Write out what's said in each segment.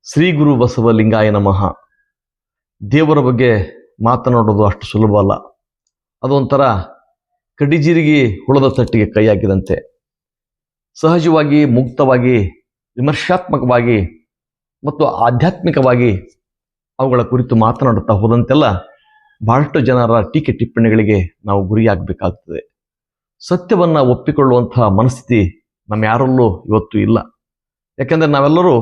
ಶ್ರೀ ಗುರು ಬಸವಲಿಂಗಾಯ ನಮಃ. ದೇವರ ಬಗ್ಗೆ ಮಾತನಾಡೋದು ಅಷ್ಟು ಸುಲಭ ಅಲ್ಲ. ಅದೊಂಥರ ಕಡಿಜಿರಿಗೆ ಹುಳದ ತಟ್ಟಿಗೆ ಕೈ ಹಾಕಿದಂತೆ. ಸಹಜವಾಗಿ, ಮುಕ್ತವಾಗಿ, ವಿಮರ್ಶಾತ್ಮಕವಾಗಿ ಮತ್ತು ಆಧ್ಯಾತ್ಮಿಕವಾಗಿ ಅವುಗಳ ಕುರಿತು ಮಾತನಾಡುತ್ತಾ ಹೋದಂತೆಲ್ಲ ಬಹಳಷ್ಟು ಜನರ ಟೀಕೆ ಟಿಪ್ಪಣಿಗಳಿಗೆ ನಾವು ಗುರಿಯಾಗಬೇಕಾಗ್ತದೆ. ಸತ್ಯವನ್ನು ಒಪ್ಪಿಕೊಳ್ಳುವಂತಹ ಮನಸ್ಥಿತಿ ನಮ್ಮ ಯಾರಲ್ಲೂ ಇವತ್ತು ಇಲ್ಲ. ಯಾಕೆಂದರೆ ನಾವೆಲ್ಲರೂ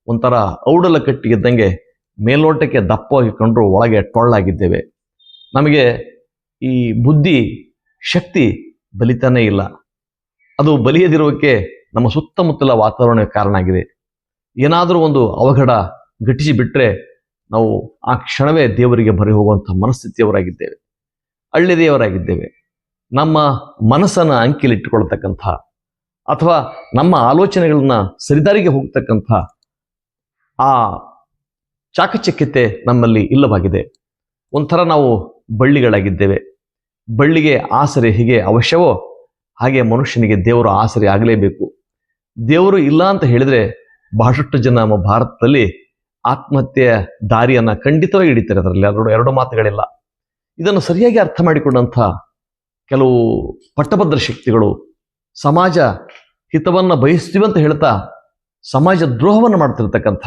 ಒಂಥರ ಔಡಲ ಕಟ್ಟಿಗಿದ್ದಂಗೆ ಮೇಲ್ನೋಟಕ್ಕೆ ದಪ್ಪವಾಗಿ ಕಂಡ್ರು ಒಳಗೆ ಟೊಳ್ಳಾಗಿದ್ದೇವೆ. ನಮಗೆ ಈ ಬುದ್ಧಿ ಶಕ್ತಿ ಬಲಿತಾನೇ ಇಲ್ಲ. ಅದು ಬಲಿಯದಿರುವುದಕ್ಕೆ ನಮ್ಮ ಸುತ್ತಮುತ್ತಲ ವಾತಾವರಣ ಕಾರಣ ಆಗಿದೆ. ಏನಾದರೂ ಒಂದು ಅವಘಡ ಘಟಿಸಿ ಬಿಟ್ಟರೆ ನಾವು ಆ ಕ್ಷಣವೇ ದೇವರಿಗೆ ಮೊರೆ ಹೋಗುವಂಥ ಮನಸ್ಥಿತಿಯವರಾಗಿದ್ದೇವೆ, ಹಳ್ಳಿದೇವರಾಗಿದ್ದೇವೆ. ನಮ್ಮ ಮನಸ್ಸನ್ನು ಅಂಕಿಲಿಟ್ಟುಕೊಳ್ತಕ್ಕಂಥ ಅಥವಾ ನಮ್ಮ ಆಲೋಚನೆಗಳನ್ನ ಸರಿದಾರಿಗೆ ಹೋಗ್ತಕ್ಕಂಥ ಆ ಚಾಕಚಕ್ಯತೆ ನಮ್ಮಲ್ಲಿ ಇಲ್ಲವಾಗಿದೆ. ಒಂಥರ ನಾವು ಬಳ್ಳಿಗಳಾಗಿದ್ದೇವೆ. ಬಳ್ಳಿಗೆ ಆಸರೆ ಹೀಗೆ ಅವಶ್ಯವೋ ಹಾಗೆ ಮನುಷ್ಯನಿಗೆ ದೇವರು ಆಸರೆ ಆಗಲೇಬೇಕು. ದೇವರು ಇಲ್ಲ ಅಂತ ಹೇಳಿದರೆ ಬಹಳಷ್ಟು ಜನ ನಮ್ಮ ಭಾರತದಲ್ಲಿ ಆತ್ಮಹತ್ಯೆಯ ದಾರಿಯನ್ನು ಖಂಡಿತವಾಗಿ ಹಿಡಿತಾರೆ. ಅದರಲ್ಲಿ ಎರಡು ಮಾತುಗಳಿಲ್ಲ. ಇದನ್ನು ಸರಿಯಾಗಿ ಅರ್ಥ ಮಾಡಿಕೊಂಡಂಥ ಕೆಲವು ಪಟ್ಟಭದ್ರ ಶಕ್ತಿಗಳು ಸಮಾಜ ಹಿತವನ್ನು ಬಯಸ್ತೀವಿ ಅಂತ ಹೇಳ್ತಾ ಸಮಾಜ ದ್ರೋಹವನ್ನು ಮಾಡ್ತಿರ್ತಕ್ಕಂಥ,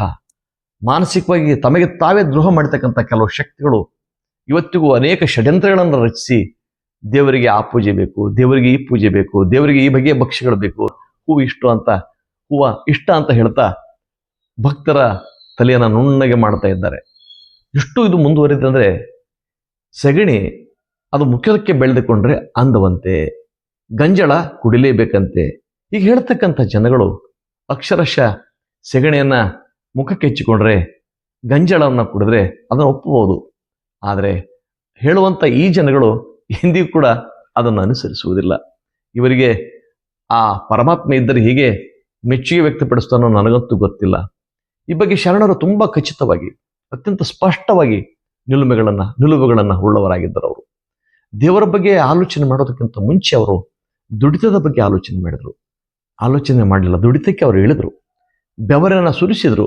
ಮಾನಸಿಕವಾಗಿ ತಮಗೆ ತಾವೇ ದ್ರೋಹ ಮಾಡ್ತಕ್ಕಂಥ ಕೆಲವು ಶಕ್ತಿಗಳು ಇವತ್ತಿಗೂ ಅನೇಕ ಷಡ್ಯಂತ್ರಗಳನ್ನು ರಚಿಸಿ ದೇವರಿಗೆ ಆ ಪೂಜೆ ಬೇಕು, ದೇವರಿಗೆ ಈ ಪೂಜೆ ಬೇಕು, ದೇವರಿಗೆ ಈ ಬಗೆಯ ಭಕ್ಷ್ಯಗಳು ಬೇಕು, ಹೂವು ಇಷ್ಟ ಅಂತ ಹೇಳ್ತಾ ಭಕ್ತರ ತಲೆಯನ್ನು ನುಣ್ಣಗೆ ಮಾಡ್ತಾ ಇದ್ದಾರೆ. ಎಷ್ಟು ಇದು ಮುಂದುವರಿದೆ ಅಂದರೆ, ಸೆಗಣಿ ಅದು ಮುಖ್ಯಕ್ಕೆ ಬೆಳೆದುಕೊಂಡ್ರೆ ಅಂದವಂತೆ, ಗಂಜಳ ಕುಡಿಲೇಬೇಕಂತೆ. ಈಗ ಹೇಳ್ತಕ್ಕಂಥ ಜನಗಳು ಅಕ್ಷರಶಃ ಸೆಗಣಿಯನ್ನು ಮುಖಕ್ಕೆ ಹೆಚ್ಚಿಕೊಂಡ್ರೆ, ಗಂಜಳವನ್ನು ಕುಡಿದ್ರೆ ಅದನ್ನು ಒಪ್ಪಬಹುದು. ಆದರೆ ಹೇಳುವಂಥ ಈ ಜನಗಳು ಎಂದಿಗೂ ಕೂಡ ಅದನ್ನು ಅನುಸರಿಸುವುದಿಲ್ಲ. ಇವರಿಗೆ ಆ ಪರಮಾತ್ಮ ಇದ್ದರೆ ಹೀಗೆ ಮೆಚ್ಚುಗೆ ವ್ಯಕ್ತಪಡಿಸ್ತಾನೋ ನನಗಂತೂ ಗೊತ್ತಿಲ್ಲ. ಈ ಬಗ್ಗೆ ಶರಣರು ತುಂಬ ಖಚಿತವಾಗಿ, ಅತ್ಯಂತ ಸ್ಪಷ್ಟವಾಗಿ ನಿಲುವುಗಳನ್ನು ಉಳ್ಳವರಾಗಿದ್ದರು. ಅವರು ದೇವರ ಬಗ್ಗೆ ಆಲೋಚನೆ ಮಾಡೋದಕ್ಕಿಂತ ಮುಂಚೆ ಅವರು ದುಡಿತದ ಬಗ್ಗೆ ಆಲೋಚನೆ ಮಾಡಿದರು. ಆಲೋಚನೆ ಮಾಡಲಿಲ್ಲ, ದುಡಿತಕ್ಕೆ ಅವರು ಇಳಿದ್ರು, ಬೆವರನ್ನು ಸುರಿಸಿದ್ರು,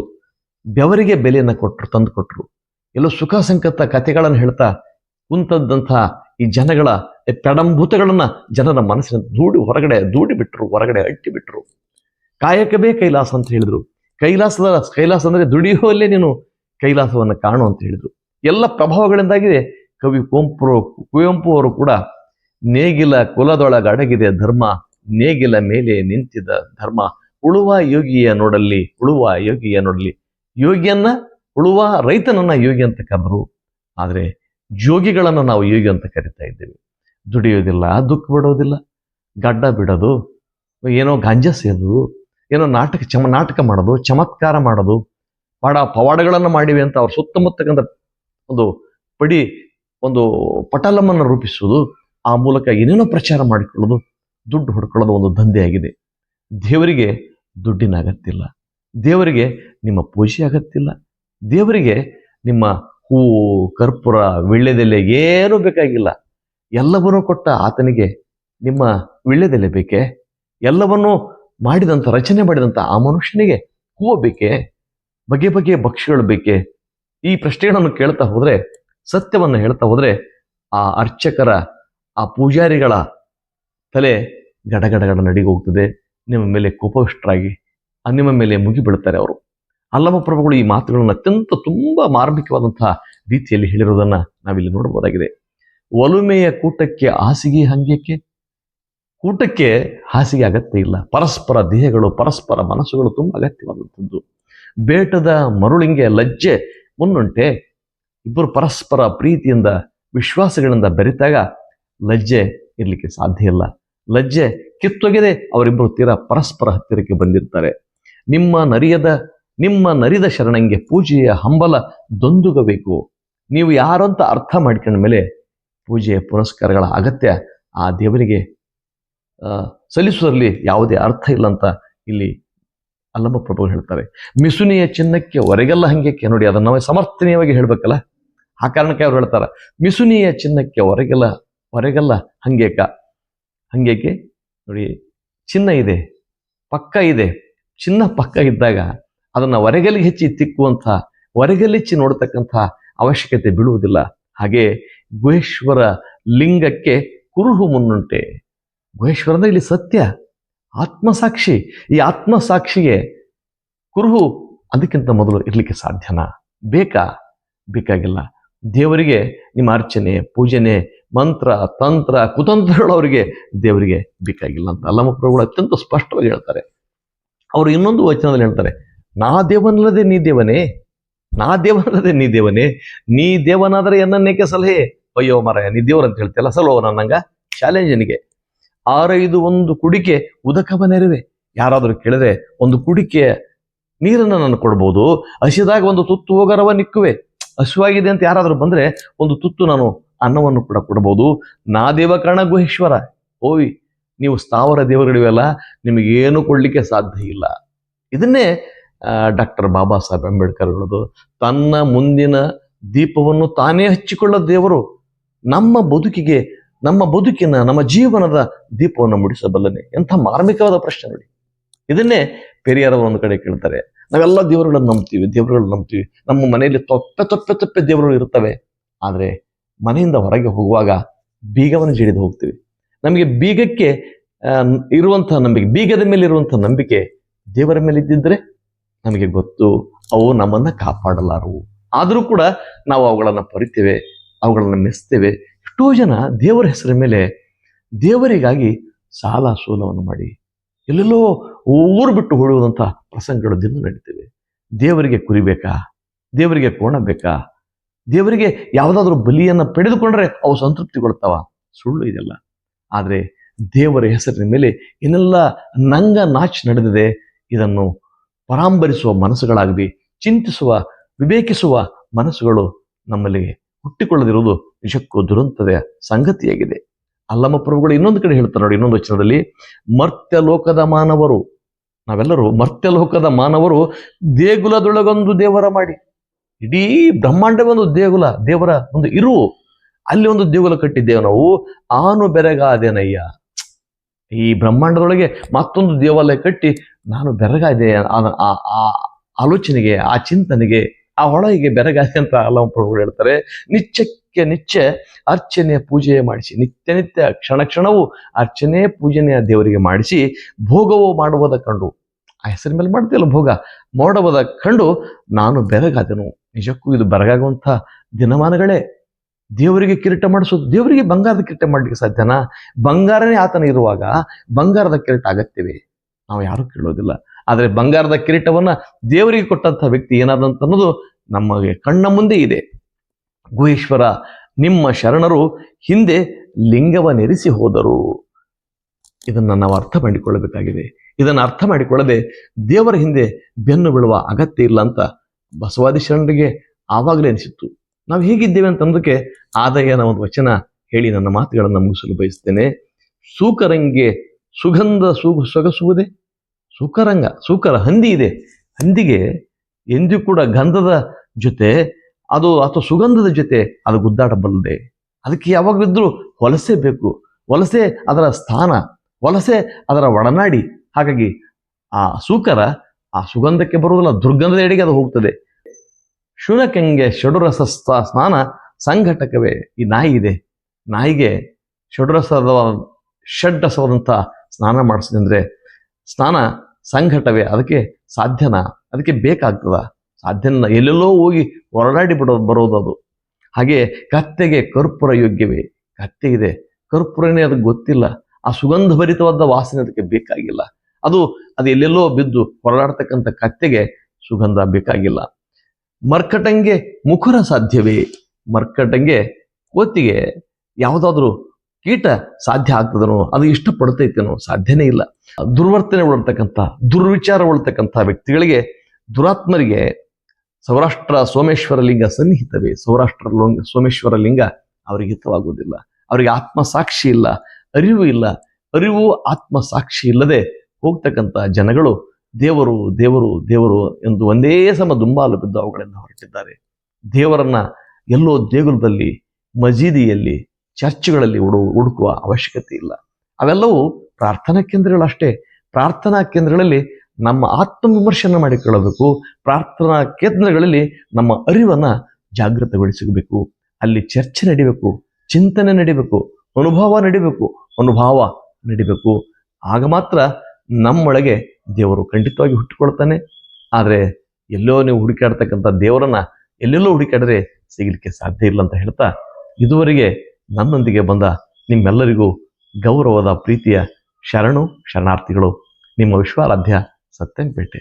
ಬೆವರಿಗೆ ಬೆಲೆಯನ್ನು ತಂದು ಕೊಟ್ಟರು. ಎಲ್ಲೋ ಸುಖ ಸಂಕಟ ಕಥೆಗಳನ್ನು ಹೇಳ್ತಾ ಕುಂತದ್ದಂಥ ಈ ಜನಗಳ ಪೆಡಂಭೂತಗಳನ್ನು ಜನರ ಮನಸ್ಸಿನ ಹೊರಗಡೆ ಅಟ್ಟಿಬಿಟ್ರು. ಕಾಯಕವೇ ಕೈಲಾಸ ಅಂತ ಹೇಳಿದ್ರು. ಕೈಲಾಸ ಅಂದರೆ ದುಡಿಯುವಲ್ಲೇ ನೀನು ಕೈಲಾಸವನ್ನು ಕಾಣು ಅಂತ ಹೇಳಿದ್ರು. ಎಲ್ಲ ಪ್ರಭಾವಗಳಿಂದಾಗಿದೆ ಕವಿ ಕುವೆಂಪು ಅವರು ಕೂಡ ನೇಗಿಲ ಕುಲದೊಳಗಡಗಿದೆ ಧರ್ಮ, ನೇಗಿಲ ಮೇಲೆ ನಿಂತಿದ ಧರ್ಮ, ಉಳುವ ಯೋಗಿಯ ನೋಡಲ್ಲಿ, ಯೋಗಿಯನ್ನ ಉಳುವ ರೈತನನ್ನ ಯೋಗಿ ಅಂತ ಕರೆದ್ರು. ಆದರೆ ಯೋಗಿಗಳನ್ನು ನಾವು ಯೋಗಿ ಅಂತ ಕರಿತಾ ಇದ್ದೇವೆ. ದುಡಿಯೋದಿಲ್ಲ, ದುಃಖ ಬಿಡೋದಿಲ್ಲ, ಗಡ್ಡ ಬಿಡೋದು, ಏನೋ ಗಾಂಜಾ ಸೇದೋದು, ಏನೋ ನಾಟಕ ಮಾಡೋದು, ಚಮತ್ಕಾರ ಮಾಡೋದು, ಪವಾಡಗಳನ್ನು ಮಾಡಿವೆ ಅಂತ ಅವ್ರ ಸುತ್ತಮುತ್ತಕ್ಕಂಥ ಒಂದು ಪಟಲಮನ್ನು ರೂಪಿಸುವುದು, ಆ ಮೂಲಕ ಏನೇನೋ ಪ್ರಚಾರ ಮಾಡಿಕೊಳ್ಳೋದು, ದುಡ್ಡು ಹೊಡ್ಕೊಳ್ಳೋದು ಒಂದು ದಂಧೆಯಾಗಿದೆ. ದೇವರಿಗೆ ದುಡ್ಡಿನ ಅಗತ್ಯ ಇಲ್ಲ, ದೇವರಿಗೆ ನಿಮ್ಮ ಪೂಜೆ ಅಗತ್ಯ, ದೇವರಿಗೆ ನಿಮ್ಮ ಹೂವು, ಕರ್ಪೂರ, ವೀಳ್ಯದೆಲೆ ಏನೂ ಬೇಕಾಗಿಲ್ಲ. ಎಲ್ಲವನ್ನೂ ಕೊಟ್ಟ ಆತನಿಗೆ ನಿಮ್ಮ ವೀಳ್ಯದೆಲೆ ಬೇಕೆ? ಎಲ್ಲವನ್ನೂ ರಚನೆ ಮಾಡಿದಂಥ ಆ ಮನುಷ್ಯನಿಗೆ ಹೂವು ಬೇಕೆ? ಬಗೆ ಬಗೆಯ ಭಕ್ಷ್ಯಗಳು ಬೇಕೆ? ಈ ಪ್ರಶ್ನೆಗಳನ್ನು ಕೇಳ್ತಾ ಹೋದರೆ, ಸತ್ಯವನ್ನು ಹೇಳ್ತಾ ಹೋದರೆ, ಆ ಅರ್ಚಕರ, ಆ ಪೂಜಾರಿಗಳ ತಲೆ ಗಡಗಡಗಡ ನಡಿಗೋಗ್ತದೆ. ನಿಮ್ಮ ಮೇಲೆ ಕೋಪವಿಷ್ಟರಾಗಿ ನಿಮ್ಮ ಮೇಲೆ ಮುಗಿಬೀಳ್ತಾರೆ ಅವರು. ಅಲ್ಲಮ ಪ್ರಭುಗಳು ಈ ಮಾತುಗಳನ್ನು ಅತ್ಯಂತ ತುಂಬ ಮಾರ್ಮಿಕವಾದಂತಹ ರೀತಿಯಲ್ಲಿ ಹೇಳಿರೋದನ್ನು ನಾವಿಲ್ಲಿ ನೋಡಬಹುದಾಗಿದೆ. ಒಲುಮೆಯ ಕೂಟಕ್ಕೆ ಹಾಸಿಗೆ ಹಂಗ್ಯಕ್ಕೆ, ಕೂಟಕ್ಕೆ ಹಾಸಿಗೆ ಅಗತ್ಯ ಇಲ್ಲ. ಪರಸ್ಪರ ದೇಹಗಳು, ಪರಸ್ಪರ ಮನಸ್ಸುಗಳು ತುಂಬ ಅಗತ್ಯವಾದಂಥದ್ದು. ಬೇಟದ ಮರುಳಿಂಗೆ ಲಜ್ಜೆ ಮುನ್ನುಂಟೆ. ಇಬ್ಬರು ಪರಸ್ಪರ ಪ್ರೀತಿಯಿಂದ, ವಿಶ್ವಾಸಗಳಿಂದ ಬೆರೆತಾಗ ಲಜ್ಜೆ ಇರಲಿಕ್ಕೆ ಸಾಧ್ಯ ಇಲ್ಲ. ಲಜ್ಜೆ ಕಿತ್ತೊಗೆದೆ ಅವರಿಬ್ಬರು ತೀರಾ ಪರಸ್ಪರ ಹತ್ತಿರಕ್ಕೆ ಬಂದಿರ್ತಾರೆ. ನಿಮ್ಮ ನರಿದ ಶರಣಂಗೆ ಪೂಜೆಯ ಹಂಬಲ ದೊಂದುಗಬೇಕು. ನೀವು ಯಾರು ಅಂತ ಅರ್ಥ ಮಾಡ್ಕೊಂಡ ಮೇಲೆ ಪೂಜೆಯ ಪುರಸ್ಕಾರಗಳ ಅಗತ್ಯ ಆ ದೇವರಿಗೆ ಸಲ್ಲಿಸುವುದರಲ್ಲಿ ಯಾವುದೇ ಅರ್ಥ ಇಲ್ಲ ಅಂತ ಇಲ್ಲಿ ಅಲ್ಲಮ ಪ್ರಭು ಹೇಳ್ತಾರೆ. ಮಿಸುನಿಯ ಚಿನ್ನಕ್ಕೆ ಒರೆಗಲ್ಲ ಹಂಗೆಕ್ಕೆ. ನೋಡಿ, ಅದನ್ನು ನಾವು ಸಮರ್ಥನೀಯವಾಗಿ ಹೇಳ್ಬೇಕಲ್ಲ, ಆ ಕಾರಣಕ್ಕೆ ಅವ್ರು ಹೇಳ್ತಾರೆ, ಮಿಸುನಿಯ ಚಿನ್ನಕ್ಕೆ ಒರೆಗಲ್ಲ ಹಂಗೇಕೆ. ನೋಡಿ, ಚಿನ್ನ ಇದೆ, ಪಕ್ಕ ಇದೆ. ಚಿನ್ನ ಪಕ್ಕ ಇದ್ದಾಗ ಅದನ್ನು ಹೊರಗಲಿಗೆ ಹೆಚ್ಚಿ ತಿಕ್ಕುವಂಥ, ಹೊರಗಲಿಚ್ಚಿ ನೋಡ್ತಕ್ಕಂಥ ಅವಶ್ಯಕತೆ ಬೀಳುವುದಿಲ್ಲ. ಹಾಗೆ ಗುಹೇಶ್ವರ ಲಿಂಗಕ್ಕೆ ಕುರುಹು ಮುನ್ನುಂಟೆ. ಗುಹೇಶ್ವರ ಅಂದ್ರೆ ಇಲ್ಲಿ ಸತ್ಯ, ಆತ್ಮಸಾಕ್ಷಿ. ಈ ಆತ್ಮಸಾಕ್ಷಿಗೆ ಕುರುಹು ಅದಕ್ಕಿಂತ ಮೊದಲು ಇರಲಿಕ್ಕೆ ಸಾಧ್ಯನಾ? ಬೇಕಾಗಿಲ್ಲ. ದೇವರಿಗೆ ನಿಮ್ಮ ಅರ್ಚನೆ, ಪೂಜನೆ, ಮಂತ್ರ, ತಂತ್ರ, ಕುತಂತ್ರಗಳು ಅವರಿಗೆ ದೇವರಿಗೆ ಬೇಕಾಗಿಲ್ಲ ಅಂತ ಅಲ್ಲಮ ಪ್ರಭುಗಳು ಅತ್ಯಂತ ಸ್ಪಷ್ಟವಾಗಿ ಹೇಳ್ತಾರೆ. ಅವರು ಇನ್ನೊಂದು ವಚನದಲ್ಲಿ ಹೇಳ್ತಾರೆ, ನಾ ದೇವನಲ್ಲದೆ ನೀ ದೇವನೇ, ನಾ ದೇವನಲ್ಲದೆ ನೀ ದೇವನೇ, ನೀ ದೇವನಾದರೆ ಎನ್ನನ್ನೇಕೆ ಸಲಹೆ. ಅಯ್ಯೋ ಮಾರಾಯ, ನೀ ದೇವ್ರ ಅಂತ ಹೇಳ್ತಿಯಲ್ಲ, ಸಲಹೋ ನನ್ನಂಗ ಚಾಲೆಂಜನಿಗೆ. 6-5 ಒಂದು ಕುಡಿಕೆ ಉದಕವ ನೆರವೆ. ಯಾರಾದರೂ ಕೇಳಿದ್ರೆ ಒಂದು ಕುಡಿಕೆ ನೀರನ್ನು ನಾನು ಕೊಡ್ಬೋದು, ಹಸಿದಾಗ ಒಂದು ತುತ್ತು ಹೋಗರವ ನಿಕ್ಕುವೆ. ಹಸುವಾಗಿದೆ ಅಂತ ಯಾರಾದರೂ ಬಂದ್ರೆ ಒಂದು ತುತ್ತು ನಾನು ಅನ್ನವನ್ನು ಕೂಡ ಕೊಡಬಹುದು. ನಾ ದೇವಕರ್ಣ ಗುಹೇಶ್ವರ. ಓಯ್, ನೀವು ಸ್ಥಾವರ ದೇವರುಗಳಿವೆಲ್ಲ, ನಿಮಗೇನು ಕೊಡ್ಲಿಕ್ಕೆ ಸಾಧ್ಯ ಇಲ್ಲ. ಇದನ್ನೇ ಡಾಕ್ಟರ್ ಬಾಬಾ ಸಾಹೇಬ್ ಅಂಬೇಡ್ಕರ್ ಹೇಳೋದು, ತನ್ನ ಮುಂದಿನ ದೀಪವನ್ನು ತಾನೇ ಹಚ್ಚಿಕೊಳ್ಳೋ ದೇವರು ನಮ್ಮ ಬದುಕಿನ ನಮ್ಮ ಜೀವನದ ದೀಪವನ್ನು ಮುಡಿಸಬಲ್ಲನೆ. ಎಂಥ ಮಾರ್ಮಿಕವಾದ ಪ್ರಶ್ನೆ ನೋಡಿ. ಇದನ್ನೇ ಪೆರಿಯಾರವರು ಒಂದು ಕಡೆ ಕೇಳ್ತಾರೆ, ನಾವೆಲ್ಲ ದೇವರುಗಳನ್ನು ನಂಬ್ತೀವಿ, ನಮ್ಮ ಮನೆಯಲ್ಲಿ ತೊಪ್ಪೆ ದೇವರುಗಳು ಇರ್ತವೆ. ಆದರೆ ಮನೆಯಿಂದ ಹೊರಗೆ ಹೋಗುವಾಗ ಬೀಗವನ್ನು ಜಡಿದು ಹೋಗ್ತೀವಿ. ನಮಗೆ ಬೀಗಕ್ಕೆ ಇರುವಂತಹ ನಂಬಿಕೆ, ಬೀಗದ ಮೇಲೆ ಇರುವಂತಹ ನಂಬಿಕೆ ದೇವರ ಮೇಲೆ ಇದ್ದಿದ್ರೆ ನಮಗೆ ಗೊತ್ತು, ಅವು ನಮ್ಮನ್ನ ಕಾಪಾಡಲಾರವು. ಆದರೂ ಕೂಡ ನಾವು ಅವುಗಳನ್ನು ಪರಿತೇವೆ, ಅವುಗಳನ್ನು ಮೆಸ್ತೇವೆ. ಎಷ್ಟೋ ಜನ ದೇವರ ಹೆಸರ ಮೇಲೆ ದೇವರಿಗಾಗಿ ಸಾಲ ಸೋಲವನ್ನು ಮಾಡಿ ಎಲ್ಲೆಲ್ಲೋ ಊರು ಬಿಟ್ಟು ಹೊಡುವುದಂಥ ಪ್ರಸಂಗಗಳು ದಿನ ನಡೀತೇವೆ. ದೇವರಿಗೆ ಕುರಿಬೇಕಾ? ದೇವರಿಗೆ ಕೋಣ ಬೇಕಾ? ದೇವರಿಗೆ ಯಾವುದಾದ್ರೂ ಬಲಿಯನ್ನು ಪಡೆದುಕೊಂಡ್ರೆ ಅವು ಸಂತೃಪ್ತಿಗೊಳ್ತಾವ? ಸುಳ್ಳು ಇದೆಲ್ಲ. ಆದರೆ ದೇವರ ಹೆಸರಿನ ಮೇಲೆ ಇನ್ನೆಲ್ಲ ನಂಗ ನಾಚ್ ನಡೆದಿದೆ. ಇದನ್ನು ಪರಾಂಬರಿಸುವ ಮನಸ್ಸುಗಳಾಗಲಿ, ಚಿಂತಿಸುವ, ವಿವೇಕಿಸುವ ಮನಸ್ಸುಗಳು ನಮ್ಮಲ್ಲಿ ಹುಟ್ಟಿಕೊಳ್ಳದಿರುವುದು ನಿಜಕ್ಕೂ ದುರಂತದ ಸಂಗತಿಯಾಗಿದೆ. ಅಲ್ಲಮ ಪ್ರಭುಗಳು ಇನ್ನೊಂದು ಕಡೆ ಹೇಳ್ತಾರೆ ನೋಡಿ, ಇನ್ನೊಂದು ವಚನದಲ್ಲಿ, ಮರ್ತ್ಯಲೋಕದ ಮಾನವರು, ನಾವೆಲ್ಲರೂ ಮರ್ತ್ಯಲೋಕದ ಮಾನವರು ದೇಗುಲದೊಳಗೊಂದು ದೇವರ ಮಾಡಿ. ಇಡೀ ಬ್ರಹ್ಮಾಂಡ ಒಂದು ದೇವರ ಒಂದು ಇರು, ಅಲ್ಲಿ ಒಂದು ದೇಗುಲ ಕಟ್ಟಿದ್ದೇವೆ ನಾವು. ಆನು ಬೆರಗಾದೇನಯ್ಯ. ಈ ಬ್ರಹ್ಮಾಂಡದೊಳಗೆ ಮತ್ತೊಂದು ದೇವಾಲಯ ಕಟ್ಟಿ ನಾನು ಬೆರಗಾದೆ, ಆ ಆಲೋಚನೆಗೆ, ಆ ಚಿಂತನೆಗೆ, ಆ ಹೊಳಗೆ ಬೆರಗಾದೆ ಅಂತ ಅಲ್ಲಮ ಪ್ರಭುಗಳು ಹೇಳ್ತಾರೆ. ನಿತ್ಯ ಅರ್ಚನೆ ಪೂಜೆ ಮಾಡಿಸಿ, ನಿತ್ಯ ಕ್ಷಣವೂ ಅರ್ಚನೆ ಪೂಜನೆಯ ದೇವರಿಗೆ ಮಾಡಿಸಿ, ಭೋಗವೋ ಮಾಡುವುದ ಕಂಡು, ಆ ಹೆಸರಿನ ಮೇಲೆ ಮಾಡ್ತೀವಲ್ಲ ಭೋಗ ಮಾಡುವುದ ಕಂಡು ನಾನು ಬೆರಗಾದೆನು. ನಿಜಕ್ಕೂ ಇದು ಬೆರಗಾಗುವಂಥ ದಿನಮಾನಗಳೇ. ದೇವರಿಗೆ ಕಿರೀಟ ಮಾಡಿಸೋದು, ದೇವರಿಗೆ ಬಂಗಾರದ ಕಿರೀಟ ಮಾಡ್ಲಿಕ್ಕೆ ಸಾಧ್ಯನಾ? ಬಂಗಾರನೇ ಆತನ ಇರುವಾಗ ಬಂಗಾರದ ಕಿರೀಟ ಅಗತ್ಯವೇ? ನಾವು ಯಾರು ಕೇಳೋದಿಲ್ಲ. ಆದರೆ ಬಂಗಾರದ ಕಿರೀಟವನ್ನ ದೇವರಿಗೆ ಕೊಟ್ಟಂಥ ವ್ಯಕ್ತಿ ಏನಾದಂತ ಅನ್ನೋದು ನಮಗೆ ಕಣ್ಣ ಮುಂದೆ ಇದೆ. ಗುಹೇಶ್ವರ, ನಿಮ್ಮ ಶರಣರು ಹಿಂದೆ ಲಿಂಗವನ್ನೆರಿಸಿ ಹೋದರು. ಇದನ್ನ ನಾವು ಅರ್ಥ ಮಾಡಿಕೊಳ್ಳಬೇಕಾಗಿದೆ. ಇದನ್ನು ಅರ್ಥ ಮಾಡಿಕೊಳ್ಳದೆ ದೇವರ ಹಿಂದೆ ಬೆನ್ನು ಬೀಳುವ ಅಗತ್ಯ ಇಲ್ಲ ಅಂತ ಬಸವಾದಿ ಶರಣರಿಗೆ ಆವಾಗಲೇ ಅನಿಸಿತ್ತು. ನಾವು ಹೇಗಿದ್ದೇವೆ ಅಂತ ಅನ್ನೋದಕ್ಕೆ ಆದಾಯನ ಒಂದು ವಚನ ಹೇಳಿ ನನ್ನ ಮಾತುಗಳನ್ನು ಮುಗಿಸಲು ಬಯಸ್ತೇನೆ. ಸೂಕರಂಗೆ ಸುಗಂಧ ಸೊಗಸುವುದೇ. ಸೂಕರ ಹಂದಿ ಇದೆ. ಹಂದಿಗೆ ಎಂದೂ ಕೂಡ ಗಂಧದ ಜೊತೆ ಅಥವಾ ಸುಗಂಧದ ಜೊತೆ ಅದು ಗುದ್ದಾಡಬಲ್ಲದೆ. ಅದಕ್ಕೆ ಯಾವಾಗಲಿದ್ರೂ ವಲಸೆ ಬೇಕು. ವಲಸೆ ಅದರ ಸ್ಥಾನ, ವಲಸೆ ಅದರ ಒಡನಾಡಿ. ಹಾಗಾಗಿ ಆ ಸೂಕರ ಆ ಸುಗಂಧಕ್ಕೆ ಬರುವುದಿಲ್ಲ, ದುರ್ಗಂಧದ ಎಡೆಗೆ ಅದು ಹೋಗ್ತದೆ. ಶುನಕಂಗೆ ಷಡುರಸ ಸ್ನಾನ ಸಂಘಟಕವೇ. ಈ ನಾಯಿ ಇದೆ, ನಾಯಿಗೆ ಷಡ್ರಸವಾದಂಥ ಸ್ನಾನ ಮಾಡಿಸಿದ್ರೆ ಸ್ನಾನ ಸಂಘಟವೇ. ಅದಕ್ಕೆ ಸಾಧ್ಯನಾ? ಅದಕ್ಕೆ ಬೇಕಾಗ್ತದ? ಸಾಧ್ಯನ? ಎಲ್ಲೆಲ್ಲೋ ಹೋಗಿ ಹೊರಡಾಡಿ ಬರೋದು ಅದು. ಹಾಗೆ ಕತ್ತೆಗೆ ಕರ್ಪೂರ ಯೋಗ್ಯವೇ. ಕತ್ತೆ ಇದೆ, ಕರ್ಪೂರನೇ ಅದಕ್ಕೆ ಗೊತ್ತಿಲ್ಲ. ಆ ಸುಗಂಧಭರಿತವಾದ ವಾಸನೆ ಅದಕ್ಕೆ ಬೇಕಾಗಿಲ್ಲ. ಅದು ಎಲ್ಲೆಲ್ಲೋ ಬಿದ್ದು ಹೊರಡಾಡ್ತಕ್ಕಂಥ ಕತ್ತೆಗೆ ಸುಗಂಧ ಬೇಕಾಗಿಲ್ಲ. ಮರ್ಕಟಂಗೆ ಮುಖರ ಸಾಧ್ಯವೇ. ಮರ್ಕಟಂಗೆ ಕೋತಿಗೆ ಯಾವುದಾದ್ರೂ ಕೀಟ ಸಾಧ್ಯ ಆಗ್ತದನೋ, ಅದು ಇಷ್ಟಪಡ್ತೈತೇನೋ? ಸಾಧ್ಯನೇ ಇಲ್ಲ. ದುರ್ವರ್ತನೆ ಉಳ್ತಕ್ಕಂಥ, ದುರ್ವಿಚಾರ ಉಳ್ತಕ್ಕಂಥ ವ್ಯಕ್ತಿಗಳಿಗೆ, ದುರಾತ್ಮರಿಗೆ ಸೌರಾಷ್ಟ್ರ ಸೋಮೇಶ್ವರ ಲಿಂಗ ಸನ್ನಿಹಿತವೇ. ಸೌರಾಷ್ಟ್ರ ಸೋಮೇಶ್ವರ ಲಿಂಗ ಅವರಿಗೆ ಹಿತವಾಗುವುದಿಲ್ಲ. ಅವರಿಗೆ ಆತ್ಮಸಾಕ್ಷಿ ಇಲ್ಲ, ಅರಿವು ಇಲ್ಲ. ಅರಿವು ಆತ್ಮಸಾಕ್ಷಿ ಇಲ್ಲದೆ ಹೋಗ್ತಕ್ಕಂಥ ಜನಗಳು ದೇವರು ದೇವರು ದೇವರು ಎಂದು ಒಂದೇ ಸಮ ದುಂಬಾಲು ಬಿದ್ದು ಅವುಗಳಿಂದ ಹೊರಟಿದ್ದಾರೆ. ದೇವರನ್ನ ಎಲ್ಲೋ ದೇಗುಲದಲ್ಲಿ, ಮಸೀದಿಯಲ್ಲಿ, ಚರ್ಚ್ಗಳಲ್ಲಿ ಹುಡುಕುವ ಅವಶ್ಯಕತೆ ಇಲ್ಲ. ಅವೆಲ್ಲವೂ ಪ್ರಾರ್ಥನಾ ಕೇಂದ್ರಗಳಷ್ಟೇ. ಪ್ರಾರ್ಥನಾ ಕೇಂದ್ರಗಳಲ್ಲಿ ನಮ್ಮ ಆತ್ಮವಿಮರ್ಶನ ಮಾಡಿಕೊಳ್ಳಬೇಕು. ಪ್ರಾರ್ಥನಾ ಕೇಂದ್ರಗಳಲ್ಲಿ ನಮ್ಮ ಅರಿವನ್ನು ಜಾಗೃತಗೊಳಿಸಬೇಕು. ಅಲ್ಲಿ ಚರ್ಚೆ ನಡಿಬೇಕು, ಚಿಂತನೆ ನಡಿಬೇಕು, ಅನುಭವ ನಡಿಬೇಕು. ಆಗ ಮಾತ್ರ ನಮ್ಮೊಳಗೆ ದೇವರು ಖಂಡಿತವಾಗಿ ಹುಟ್ಟಿಕೊಳ್ತಾನೆ. ಆದರೆ ಎಲ್ಲೋ ನೀವು ಹುಡುಕಾಡ್ತಕ್ಕಂಥ ದೇವರನ್ನ ಎಲ್ಲೆಲ್ಲೋ ಹುಡುಕಾಡಿದ್ರೆ ಸಿಗಲಿಕ್ಕೆ ಸಾಧ್ಯ ಇಲ್ಲ ಅಂತ ಹೇಳ್ತಾ, ಇದುವರೆಗೆ ನನ್ನೊಂದಿಗೆ ಬಂದ ನಿಮ್ಮೆಲ್ಲರಿಗೂ ಗೌರವದ ಪ್ರೀತಿಯ ಶರಣಾರ್ಥಿಗಳು. ನಿಮ್ಮ ವಿಶ್ವಾರಾಧ್ಯ ಸತ್ಯಂಪೇಟೆ.